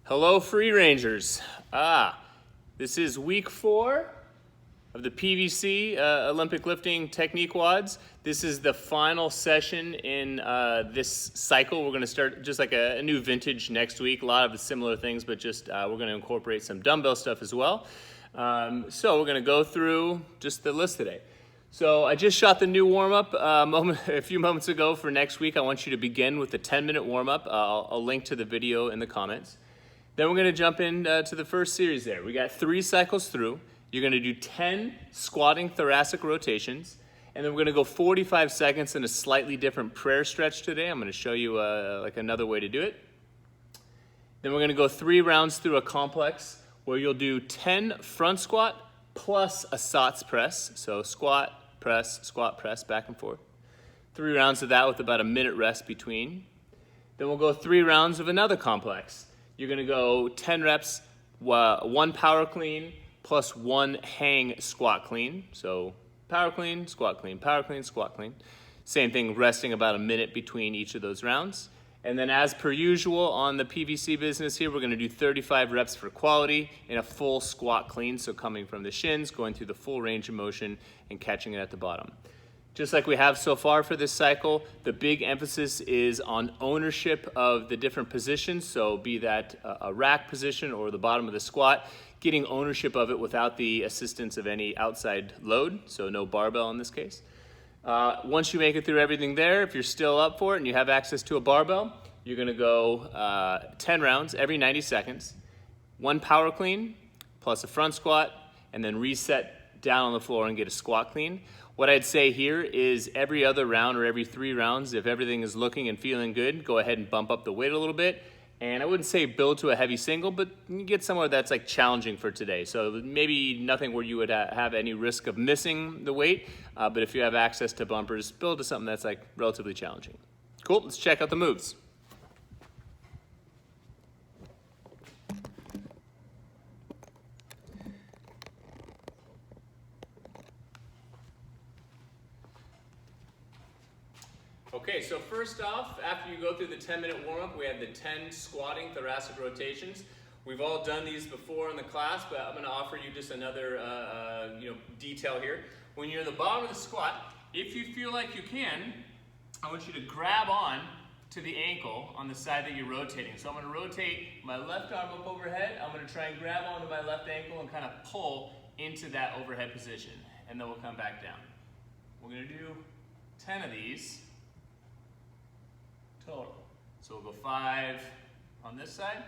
Hello, Free Rangers. This is week 4 of the PVC Olympic Lifting Technique WODs. This is the final session in this cycle. We're going to start just like a new vintage next week. A lot of the similar things, but just we're going to incorporate some dumbbell stuff as well. So we're going to go through just the list today. So I just shot the new warm-up a few moments ago for next week. I want you to begin with the 10-minute warm-up. I'll link to the video in the comments. Then we're going to jump into the first series there. We got 3 cycles through. You're going to do 10 squatting thoracic rotations, and then we're going to go 45 seconds in a slightly different prayer stretch today. I'm going to show you like another way to do it. Then we're going to go 3 rounds through a complex where you'll do 10 front squat plus a Sott press. So squat, press, back and forth. 3 rounds of that with about a minute rest between. Then we'll go 3 rounds of another complex. You're going to go 10 reps, 1 power clean, plus 1 hang squat clean. So power clean, squat clean, power clean, squat clean. Same thing, resting about a minute between each of those rounds. And then as per usual on the PVC business here, we're going to do 35 reps for quality in a full squat clean. So coming from the shins, going through the full range of motion and catching it at the bottom. Just like we have so far for this cycle, the big emphasis is on ownership of the different positions. So be that a rack position or the bottom of the squat, getting ownership of it without the assistance of any outside load. So no barbell in this case. Once you make it through everything there, if you're still up for it and you have access to a barbell, you're going to go 10 rounds every 90 seconds, 1 power clean plus a front squat, and then reset down on the floor and get a squat clean. What I'd say here is every other round or every 3 rounds, if everything is looking and feeling good, go ahead and bump up the weight a little bit. And I wouldn't say build to a heavy single, but you get somewhere that's like challenging for today. So maybe nothing where you would have any risk of missing the weight, but if you have access to bumpers, build to something that's like relatively challenging. Cool, let's check out the moves. Okay, so first off, after you go through the 10-minute warm-up, we have the 10 squatting thoracic rotations. We've all done these before in the class, but I'm going to offer you just another detail here. When you're in the bottom of the squat, if you feel like you can, I want you to grab on to the ankle on the side that you're rotating. So I'm going to rotate my left arm up overhead. I'm going to try and grab onto my left ankle and kind of pull into that overhead position, and then we'll come back down. We're going to do 10 of these total. So we'll go 5 on this side.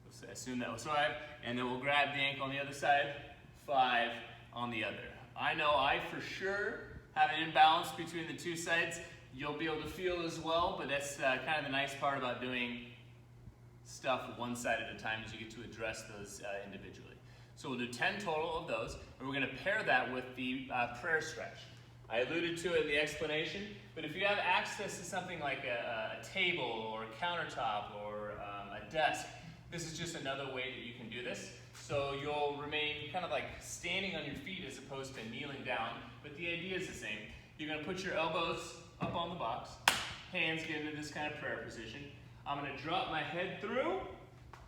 Let's assume that was 5. And then we'll grab the ankle on the other side, 5 on the other. I know I for sure have an imbalance between the 2 sides. You'll be able to feel as well, but that's kind of the nice part about doing stuff one side at a time is you get to address those individually. So we'll do 10 total of those, and we're going to pair that with the prayer stretch. I alluded to it in the explanation, but if you have access to something like a table or a countertop or a desk, this is just another way that you can do this. So you'll remain kind of like standing on your feet as opposed to kneeling down, but the idea is the same. You're going to put your elbows up on the box, hands get into this kind of prayer position. I'm going to drop my head through,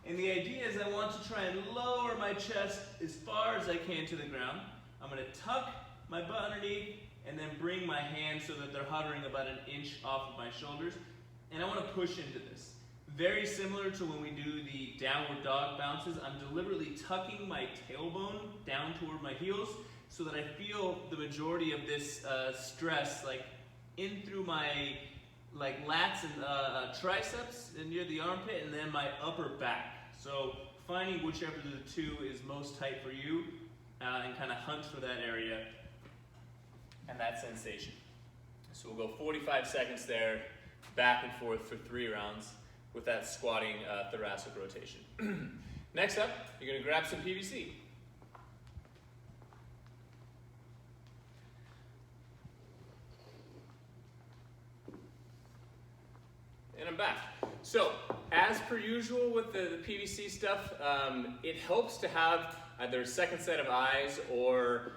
and the idea is I want to try and lower my chest as far as I can to the ground. I'm going to tuck my butt underneath, and then bring my hands so that they're hovering about an inch off of my shoulders. And I want to push into this. Very similar to when we do the downward dog bounces, I'm deliberately tucking my tailbone down toward my heels so that I feel the majority of this stress like in through my lats and triceps and near the armpit, and then my upper back. So finding whichever of the 2 is most tight for you and kind of hunt for that area and that sensation. So we'll go 45 seconds there, back and forth for 3 rounds with that squatting thoracic rotation. Next up, you're going to grab some PVC. And I'm back. So, as per usual with the PVC stuff, it helps to have either a second set of eyes or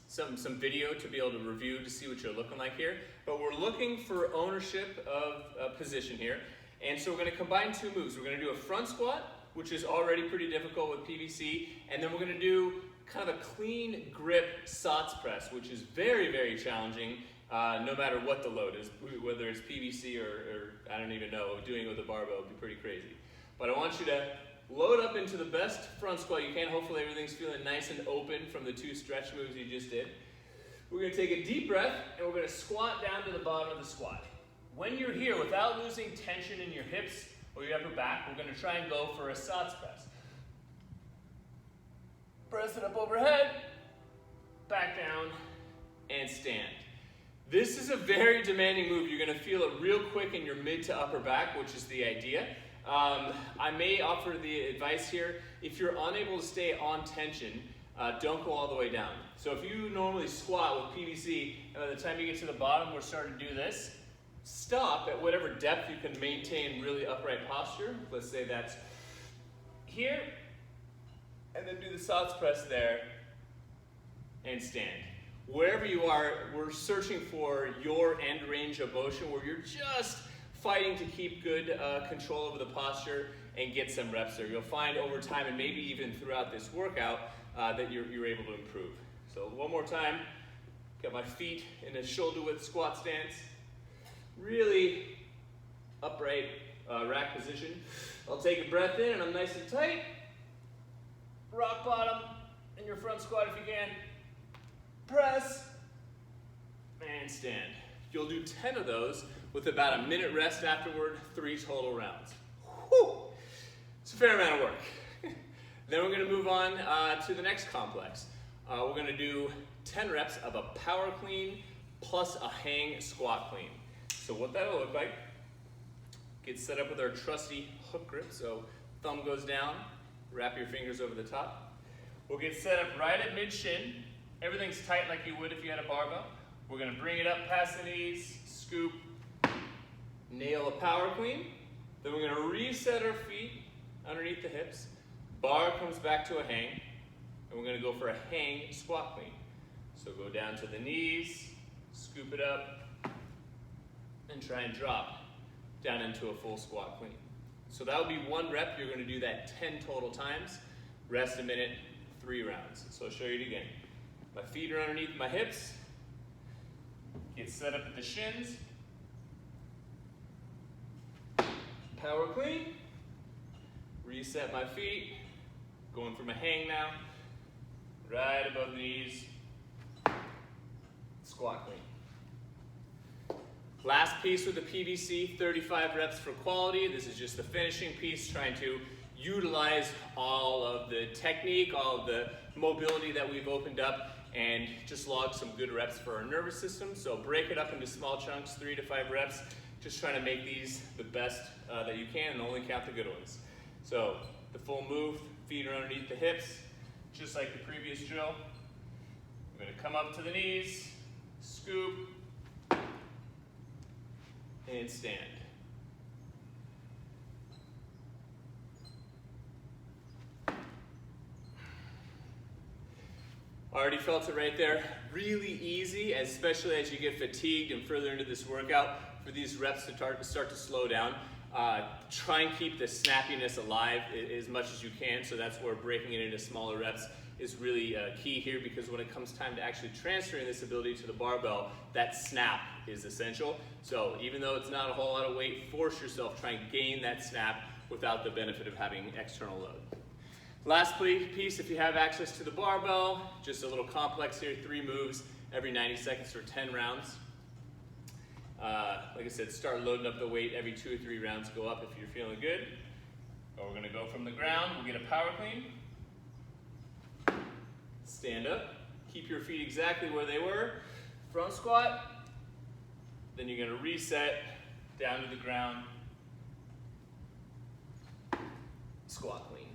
some video to be able to review to see what you're looking like here. But we're looking for ownership of a position here. And so we're gonna combine two moves. We're gonna do a front squat, which is already pretty difficult with PVC, and then we're gonna do kind of a clean grip Sott press, which is very, very challenging, no matter what the load is, whether it's PVC or I don't even know, doing it with a barbell would be pretty crazy. But I want you to load up into the best front squat you can. Hopefully everything's feeling nice and open from the two stretch moves you just did. We're gonna take a deep breath and we're gonna squat down to the bottom of the squat. When you're here, without losing tension in your hips or your upper back, we're gonna try and go for a Sott press. Press it up overhead, back down, and stand. This is a very demanding move. You're gonna feel it real quick in your mid to upper back, which is the idea. I may offer the advice here, if you're unable to stay on tension, don't go all the way down. So if you normally squat with PVC, and by the time you get to the bottom, we're starting to do this, stop at whatever depth you can maintain really upright posture. Let's say that's here, and then do the Sott press there, and stand. Wherever you are, we're searching for your end range of motion where you're just fighting to keep good control over the posture and get some reps there. You'll find over time, and maybe even throughout this workout, that you're able to improve. So one more time, got my feet in a shoulder width squat stance, really upright rack position. I'll take a breath in and I'm nice and tight. Rock bottom in your front squat if you can. Press and stand. You'll do 10 of those with about a minute rest afterward, 3 total rounds. Whew. It's a fair amount of work. Then we're gonna move on to the next complex. We're gonna do 10 reps of a power clean plus a hang squat clean. So what that'll look like, get set up with our trusty hook grip. So thumb goes down, wrap your fingers over the top. We'll get set up right at mid shin. Everything's tight like you would if you had a barbell. We're gonna bring it up past the knees, scoop, nail a power clean. Then we're gonna reset our feet underneath the hips. Bar comes back to a hang, and we're gonna go for a hang squat clean. So go down to the knees, scoop it up, and try and drop down into a full squat clean. So that'll be 1 rep. You're gonna do that 10 total times. Rest a minute, 3 rounds. So I'll show you it again. My feet are underneath my hips. Get set up at the shins. Power clean. Reset my feet. Going for my hang now. Right above the knees. Squat clean. Last piece with the PVC, 35 reps for quality. This is just the finishing piece, trying to utilize all of the technique, all of the mobility that we've opened up, and just log some good reps for our nervous system. So break it up into small chunks, 3 to 5 reps, just trying to make these the best that you can and only count the good ones. So the full move, feet are underneath the hips, just like the previous drill. We're gonna come up to the knees, scoop, and stand. Already felt it right there. Really easy, especially as you get fatigued and further into this workout, for these reps to start to slow down. Try and keep the snappiness alive as much as you can, so that's where breaking it into smaller reps is really key here, because when it comes time to actually transferring this ability to the barbell, that snap is essential. So even though it's not a whole lot of weight, force yourself, try and gain that snap without the benefit of having external load. Last piece, if you have access to the barbell, just a little complex here, 3 moves every 90 seconds for 10 rounds. Like I said, start loading up the weight every 2 or 3 rounds, go up if you're feeling good. Or we're gonna go from the ground, we'll get a power clean. Stand up, keep your feet exactly where they were. Front squat, then you're gonna reset down to the ground. Squat clean.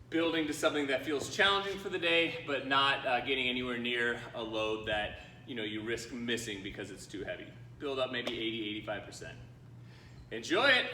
Building to something that feels challenging for the day, but not getting anywhere near a load that you risk missing because it's too heavy. Build up maybe 80, 85%. Enjoy it.